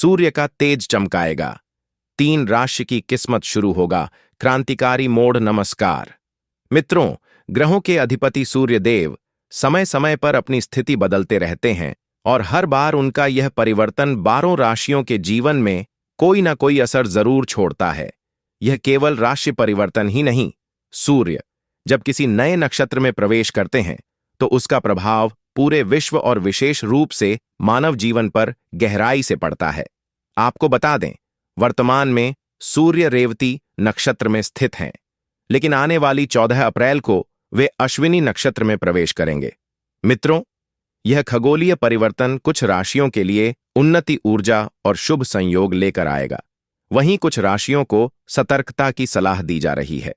सूर्य का तेज चमकाएगा। 3 राशि की किस्मत शुरू होगा। क्रांतिकारी मोड़ नमस्कार। मित्रों, ग्रहों के अधिपति सूर्य देव समय समय पर अपनी स्थिति बदलते रहते हैं और हर बार उनका यह परिवर्तन 12 राशियों के जीवन में कोई ना कोई असर जरूर छोड़ता है। यह केवल राशि परिवर्तन ही नहीं, सूर्य जब किसी नए नक्षत्र में प्रवेश करते हैं तो उसका प्रभाव पूरे विश्व और विशेष रूप से मानव जीवन पर गहराई से पड़ता है। आपको बता दें, वर्तमान में सूर्य रेवती नक्षत्र में स्थित हैं, लेकिन आने वाली 14 अप्रैल को वे अश्विनी नक्षत्र में प्रवेश करेंगे। मित्रों, यह खगोलीय परिवर्तन कुछ राशियों के लिए उन्नति, ऊर्जा और शुभ संयोग लेकर आएगा। वहीं कुछ राशियों को सतर्कता की सलाह दी जा रही है।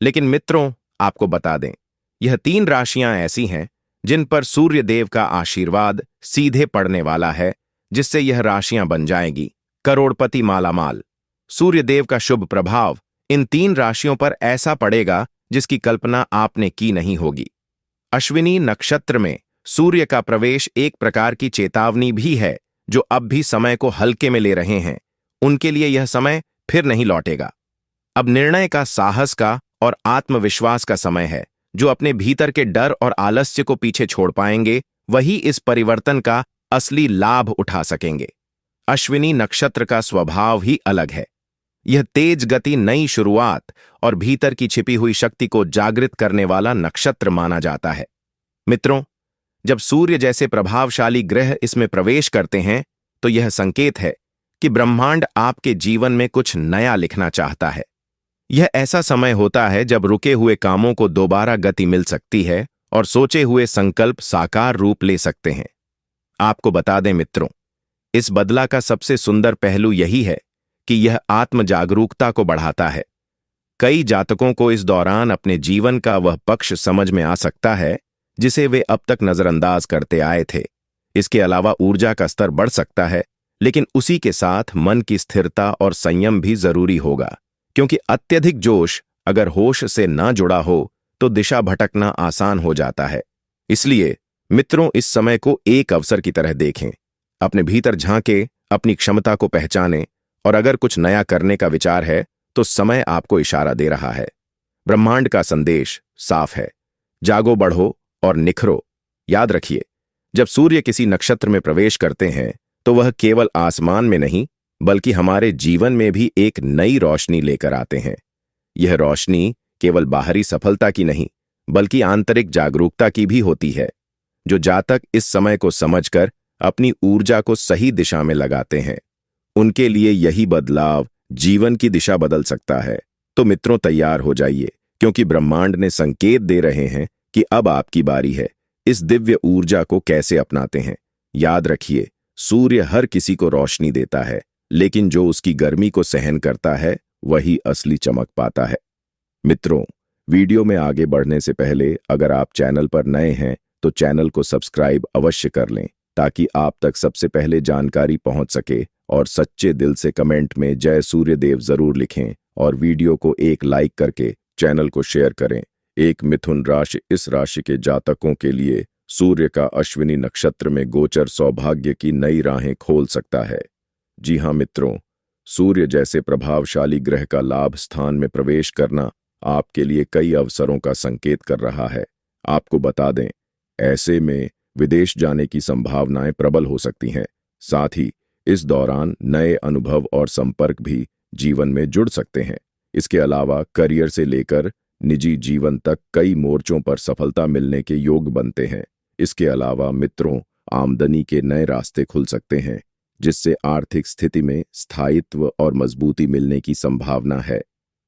लेकिन मित्रों, आपको बता दें, यह 3 राशियां ऐसी हैं जिन पर सूर्य देव का आशीर्वाद सीधे पड़ने वाला है, जिससे यह राशियां बन जाएंगी करोड़पति मालामाल। सूर्य देव का शुभ प्रभाव इन 3 राशियों पर ऐसा पड़ेगा जिसकी कल्पना आपने की नहीं होगी। अश्विनी नक्षत्र में सूर्य का प्रवेश एक प्रकार की चेतावनी भी है। जो अब भी समय को हल्के में ले रहे हैं, उनके लिए यह समय फिर नहीं लौटेगा। अब निर्णय का, साहस का और आत्मविश्वास का समय है। जो अपने भीतर के डर और आलस्य को पीछे छोड़ पाएंगे, वही इस परिवर्तन का असली लाभ उठा सकेंगे। अश्विनी नक्षत्र का स्वभाव ही अलग है। यह तेज गति, नई शुरुआत और भीतर की छिपी हुई शक्ति को जागृत करने वाला नक्षत्र माना जाता है। मित्रों, जब सूर्य जैसे प्रभावशाली ग्रह इसमें प्रवेश करते हैं तो यह संकेत है कि ब्रह्मांड आपके जीवन में कुछ नया लिखना चाहता है। यह ऐसा समय होता है जब रुके हुए कामों को दोबारा गति मिल सकती है और सोचे हुए संकल्प साकार रूप ले सकते हैं। आपको बता दें मित्रों, इस बदला का सबसे सुंदर पहलू यही है कि यह आत्म जागरूकता को बढ़ाता है। कई जातकों को इस दौरान अपने जीवन का वह पक्ष समझ में आ सकता है जिसे वे अब तक नजरअंदाज करते आए थे। इसके अलावा ऊर्जा का स्तर बढ़ सकता है, लेकिन उसी के साथ मन की स्थिरता और संयम भी जरूरी होगा, क्योंकि अत्यधिक जोश अगर होश से ना जुड़ा हो तो दिशा भटकना आसान हो जाता है। इसलिए मित्रों, इस समय को एक अवसर की तरह देखें। अपने भीतर झांके, अपनी क्षमता को पहचानें और अगर कुछ नया करने का विचार है तो समय आपको इशारा दे रहा है। ब्रह्मांड का संदेश साफ है, जागो, बढ़ो और निखरो। याद रखिए, जब सूर्य किसी नक्षत्र में प्रवेश करते हैं तो वह केवल आसमान में नहीं बल्कि हमारे जीवन में भी एक नई रोशनी लेकर आते हैं। यह रोशनी केवल बाहरी सफलता की नहीं बल्कि आंतरिक जागरूकता की भी होती है। जो जातक इस समय को समझकर अपनी ऊर्जा को सही दिशा में लगाते हैं, उनके लिए यही बदलाव जीवन की दिशा बदल सकता है। तो मित्रों, तैयार हो जाइए, क्योंकि ब्रह्मांड ने संकेत दे रहे हैं कि अब आपकी बारी है। इस दिव्य ऊर्जा को कैसे अपनाते हैं? याद रखिए, सूर्य हर किसी को रोशनी देता है, लेकिन जो उसकी गर्मी को सहन करता है वही असली चमक पाता है। मित्रों, वीडियो में आगे बढ़ने से पहले अगर आप चैनल पर नए हैं तो चैनल को सब्सक्राइब अवश्य कर लें, ताकि आप तक सबसे पहले जानकारी पहुंच सके। और सच्चे दिल से कमेंट में जय सूर्यदेव जरूर लिखें और वीडियो को एक लाइक करके चैनल को शेयर करें। एक मिथुन राशि, इस राशि के जातकों के लिए सूर्य का अश्विनी नक्षत्र में गोचर सौभाग्य की नई राहें खोल सकता है। जी हां मित्रों, सूर्य जैसे प्रभावशाली ग्रह का लाभ स्थान में प्रवेश करना आपके लिए कई अवसरों का संकेत कर रहा है। आपको बता दें, ऐसे में विदेश जाने की संभावनाएं प्रबल हो सकती हैं। साथ ही इस दौरान नए अनुभव और संपर्क भी जीवन में जुड़ सकते हैं। इसके अलावा करियर से लेकर निजी जीवन तक कई मोर्चों पर सफलता मिलने के योग बनते हैं। इसके अलावा मित्रों, आमदनी के नए रास्ते खुल सकते हैं, जिससे आर्थिक स्थिति में स्थायित्व और मजबूती मिलने की संभावना है।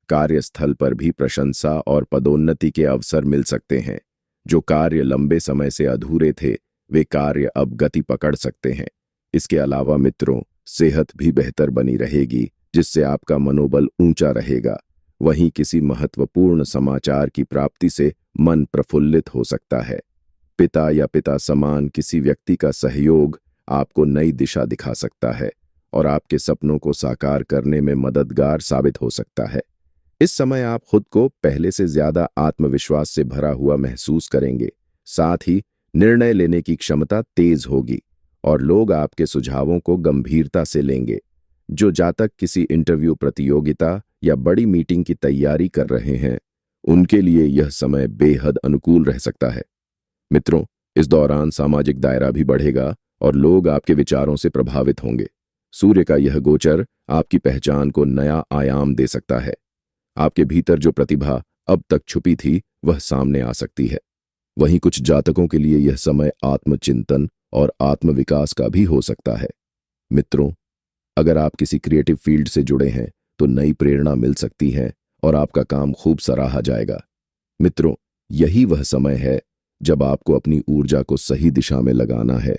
कार्यस्थल पर भी प्रशंसा और पदोन्नति के अवसर मिल सकते हैं। जो कार्य लंबे समय से अधूरे थे, वे कार्य अब गति पकड़ सकते हैं। इसके अलावा मित्रों, सेहत भी बेहतर बनी रहेगी, जिससे आपका मनोबल ऊंचा रहेगा। वहीं किसी महत्वपूर्ण समाचार की प्राप्ति से मन प्रफुल्लित हो सकता है। पिता या पिता समान किसी व्यक्ति का सहयोग आपको नई दिशा दिखा सकता है और आपके सपनों को साकार करने में मददगार साबित हो सकता है। इस समय आप खुद को पहले से ज्यादा आत्मविश्वास से भरा हुआ महसूस करेंगे। साथ ही निर्णय लेने की क्षमता तेज होगी और लोग आपके सुझावों को गंभीरता से लेंगे। जो जातक किसी इंटरव्यू प्रतियोगिता या बड़ी मीटिंग की तैयारी कर रहे हैं, उनके लिए यह समय बेहद अनुकूल रह सकता है। मित्रों, इस दौरान सामाजिक दायरा भी बढ़ेगा और लोग आपके विचारों से प्रभावित होंगे। सूर्य का यह गोचर आपकी पहचान को नया आयाम दे सकता है। आपके भीतर जो प्रतिभा अब तक छुपी थी, वह सामने आ सकती है। वहीं कुछ जातकों के लिए यह समय आत्मचिंतन और आत्मविकास का भी हो सकता है। मित्रों, अगर आप किसी क्रिएटिव फील्ड से जुड़े हैं, तो नई प्रेरणा मिल सकती है और आपका काम खूब सराहा जाएगा। मित्रों, यही वह समय है जब आपको अपनी ऊर्जा को सही दिशा में लगाना है,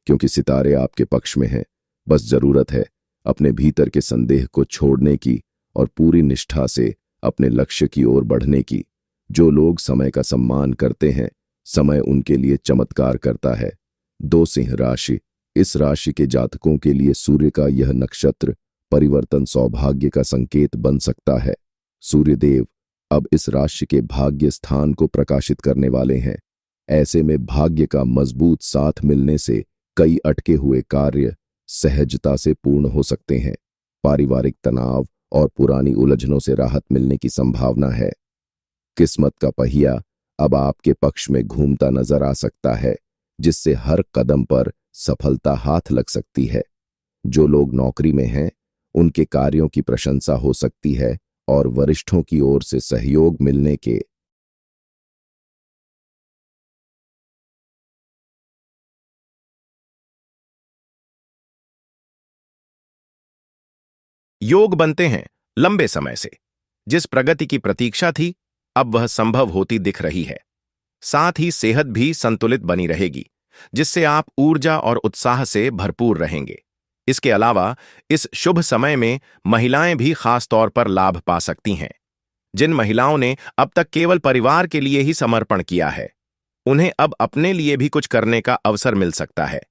क्योंकि सितारे आपके पक्ष में हैं। बस जरूरत है अपने भीतर के संदेह को छोड़ने की और पूरी निष्ठा से अपने लक्ष्य की ओर बढ़ने की। जो लोग समय का सम्मान करते हैं, समय उनके लिए चमत्कार करता है। 2 सिंह राशि। इस राशि के जातकों के लिए सूर्य का यह नक्षत्र परिवर्तन सौभाग्य का संकेत बन सकता है। सूर्यदेव अब इस राशि के भाग्य स्थान को प्रकाशित करने वाले हैं। ऐसे में भाग्य का मजबूत साथ मिलने से कई अटके हुए कार्य सहजता से पूर्ण हो सकते हैं। पारिवारिक तनाव और पुरानी उलझनों से राहत मिलने की संभावना है। किस्मत का पहिया अब आपके पक्ष में घूमता नजर आ सकता है, जिससे हर कदम पर सफलता हाथ लग सकती है। जो लोग नौकरी में हैं, उनके कार्यों की प्रशंसा हो सकती है और वरिष्ठों की ओर से सहयोग मिलने के योग बनते हैं। लंबे समय से जिस प्रगति की प्रतीक्षा थी, अब वह संभव होती दिख रही है। साथ ही सेहत भी संतुलित बनी रहेगी, जिससे आप ऊर्जा और उत्साह से भरपूर रहेंगे। इसके अलावा इस शुभ समय में महिलाएं भी खास तौर पर लाभ पा सकती हैं। जिन महिलाओं ने अब तक केवल परिवार के लिए ही समर्पण किया है, उन्हें अब अपने लिए भी कुछ करने का अवसर मिल सकता है।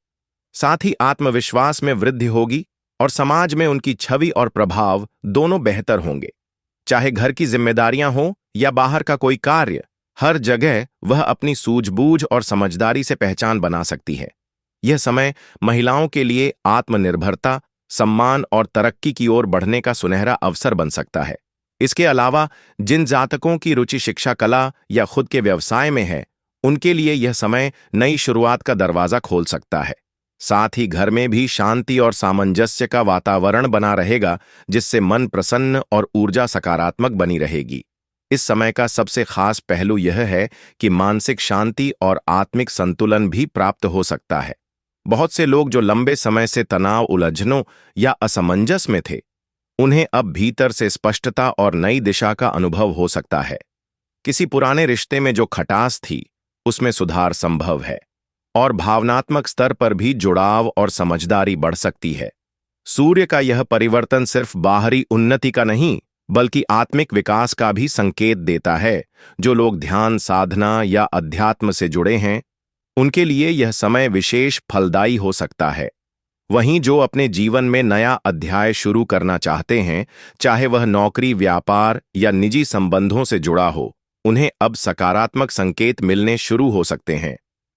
साथ ही आत्मविश्वास में वृद्धि होगी और समाज में उनकी छवि और प्रभाव दोनों बेहतर होंगे। चाहे घर की जिम्मेदारियां हों या बाहर का कोई कार्य, हर जगह वह अपनी सूझबूझ और समझदारी से पहचान बना सकती है। यह समय महिलाओं के लिए आत्मनिर्भरता, सम्मान और तरक्की की ओर बढ़ने का सुनहरा अवसर बन सकता है। इसके अलावा जिन जातकों की रुचि शिक्षा, कला या खुद के व्यवसाय में है, उनके लिए यह समय नई शुरुआत का दरवाजा खोल सकता है। साथ ही घर में भी शांति और सामंजस्य का वातावरण बना रहेगा, जिससे मन प्रसन्न और ऊर्जा सकारात्मक बनी रहेगी। इस समय का सबसे खास पहलू यह है कि मानसिक शांति और आत्मिक संतुलन भी प्राप्त हो सकता है। बहुत से लोग जो लंबे समय से तनाव, उलझनों या असमंजस में थे, उन्हें अब भीतर से स्पष्टता और नई दिशा का अनुभव हो सकता है। किसी पुराने रिश्ते में जो खटास थी, उसमें सुधार संभव है और भावनात्मक स्तर पर भी जुड़ाव और समझदारी बढ़ सकती है। सूर्य का यह परिवर्तन सिर्फ बाहरी उन्नति का नहीं, बल्कि आत्मिक विकास का भी संकेत देता है। जो लोग ध्यान, साधना या अध्यात्म से जुड़े हैं, उनके लिए यह समय विशेष फलदायी हो सकता है। वहीं जो अपने जीवन में नया अध्याय शुरू करना चाहते हैं, चाहे वह नौकरी, व्यापार या निजी संबंधों से जुड़ा हो, उन्हें अब सकारात्मक संकेत मिलने शुरू हो सकते हैं।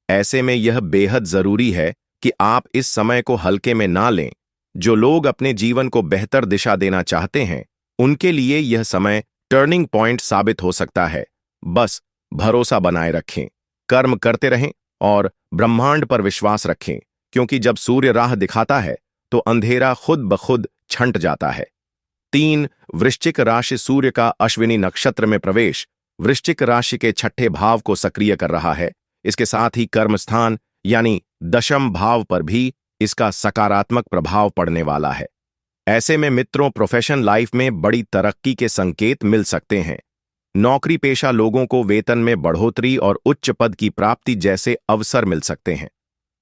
ऐसे में यह बेहद जरूरी है कि आप इस समय को हल्के में ना लें। जो लोग अपने जीवन को बेहतर दिशा देना चाहते हैं, उनके लिए यह समय टर्निंग पॉइंट साबित हो सकता है। बस भरोसा बनाए रखें, कर्म करते रहें और ब्रह्मांड पर विश्वास रखें, क्योंकि जब सूर्य राह दिखाता है, तो अंधेरा खुद ब खुद छंट जाता है। 3, वृश्चिक राशि। सूर्य का अश्विनी नक्षत्र में प्रवेश वृश्चिक राशि के 6ठे भाव को सक्रिय कर रहा है। इसके साथ ही कर्म स्थान यानी 10म भाव पर भी इसका सकारात्मक प्रभाव पड़ने वाला है। ऐसे में मित्रों, प्रोफेशन लाइफ में बड़ी तरक्की के संकेत मिल सकते हैं। नौकरी पेशा लोगों को वेतन में बढ़ोतरी और उच्च पद की प्राप्ति जैसे अवसर मिल सकते हैं।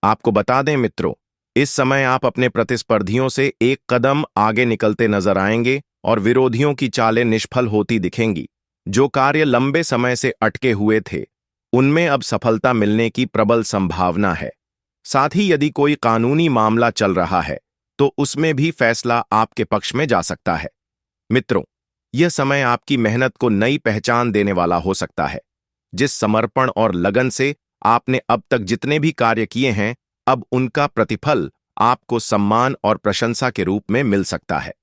आपको बता दें मित्रों, इस समय आप अपने प्रतिस्पर्धियों से एक कदम आगे निकलते नजर आएंगे और विरोधियों की चालें निष्फल होती दिखेंगी। जो कार्य लंबे समय से अटके हुए थे, उनमें अब सफलता मिलने की प्रबल संभावना है। साथ ही यदि कोई कानूनी मामला चल रहा है, तो उसमें भी फैसला आपके पक्ष में जा सकता है। मित्रों, यह समय आपकी मेहनत को नई पहचान देने वाला हो सकता है। जिस समर्पण और लगन से आपने अब तक जितने भी कार्य किए हैं, अब उनका प्रतिफल आपको सम्मान और प्रशंसा के रूप में मिल सकता है।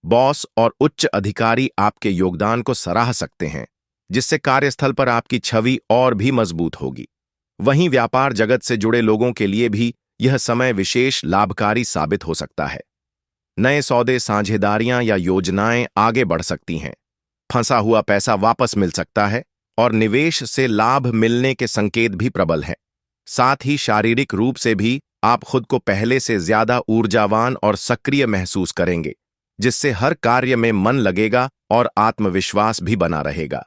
बॉस और उच्च अधिकारी आपके योगदान को सराह सकते हैं, जिससे कार्यस्थल पर आपकी छवि और भी मजबूत होगी। वहीं व्यापार जगत से जुड़े लोगों के लिए भी यह समय विशेष लाभकारी साबित हो सकता है। नए सौदे, साझेदारियां या योजनाएं आगे बढ़ सकती हैं। फंसा हुआ पैसा वापस मिल सकता है और निवेश से लाभ मिलने के संकेत भी प्रबल हैं। साथ ही शारीरिक रूप से भी आप खुद को पहले से ज्यादा ऊर्जावान और सक्रिय महसूस करेंगे, जिससे हर कार्य में मन लगेगा और आत्मविश्वास भी बना रहेगा।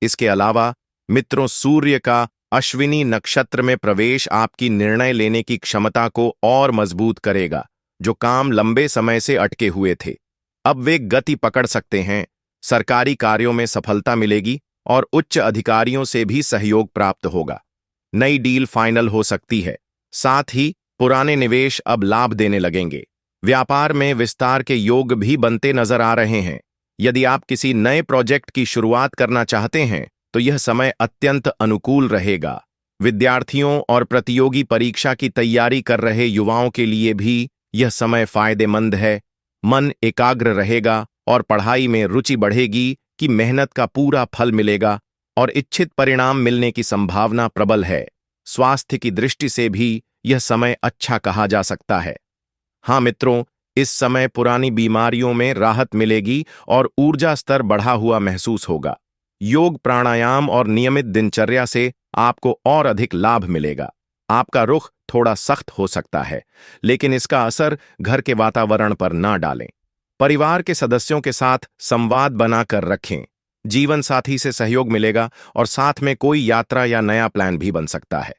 इसके अलावा मित्रों, सूर्य का अश्विनी नक्षत्र में प्रवेश आपकी निर्णय लेने की क्षमता को और मजबूत करेगा। जो काम लंबे समय से अटके हुए थे, अब वे गति पकड़ सकते हैं। सरकारी कार्यों में सफलता मिलेगी और उच्च अधिकारियों से भी सहयोग प्राप्त होगा। नई डील फाइनल हो सकती है। साथ ही पुराने निवेश अब लाभ देने लगेंगे। व्यापार में विस्तार के योग भी बनते नजर आ रहे हैं। यदि आप किसी नए प्रोजेक्ट की शुरुआत करना चाहते हैं तो यह समय अत्यंत अनुकूल रहेगा। विद्यार्थियों और प्रतियोगी परीक्षा की तैयारी कर रहे युवाओं के लिए भी यह समय फायदेमंद है। मन एकाग्र रहेगा और पढ़ाई में रुचि बढ़ेगी कि मेहनत का पूरा फल मिलेगा और इच्छित परिणाम मिलने की संभावना प्रबल है। स्वास्थ्य की दृष्टि से भी यह समय अच्छा कहा जा सकता है। हाँ मित्रों, इस समय पुरानी बीमारियों में राहत मिलेगी और ऊर्जा स्तर बढ़ा हुआ महसूस होगा। योग, प्राणायाम और नियमित दिनचर्या से आपको और अधिक लाभ मिलेगा। आपका रुख थोड़ा सख्त हो सकता है, लेकिन इसका असर घर के वातावरण पर ना डालें। परिवार के सदस्यों के साथ संवाद बनाकर रखें। जीवन साथी से सहयोग मिलेगा और साथ में कोई यात्रा या नया प्लान भी बन सकता है।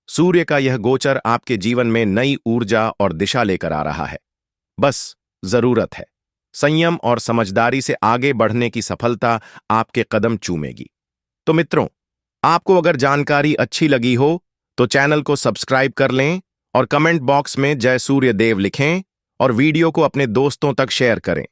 सूर्य का यह गोचर आपके जीवन में नई ऊर्जा और दिशा लेकर आ रहा है। बस जरूरत है संयम और समझदारी से आगे बढ़ने की। सफलता आपके कदम चूमेगी। तो मित्रों, आपको अगर जानकारी अच्छी लगी हो तो चैनल को सब्सक्राइब कर लें और कमेंट बॉक्स में जय सूर्य देव लिखें और वीडियो को अपने दोस्तों तक शेयर करें।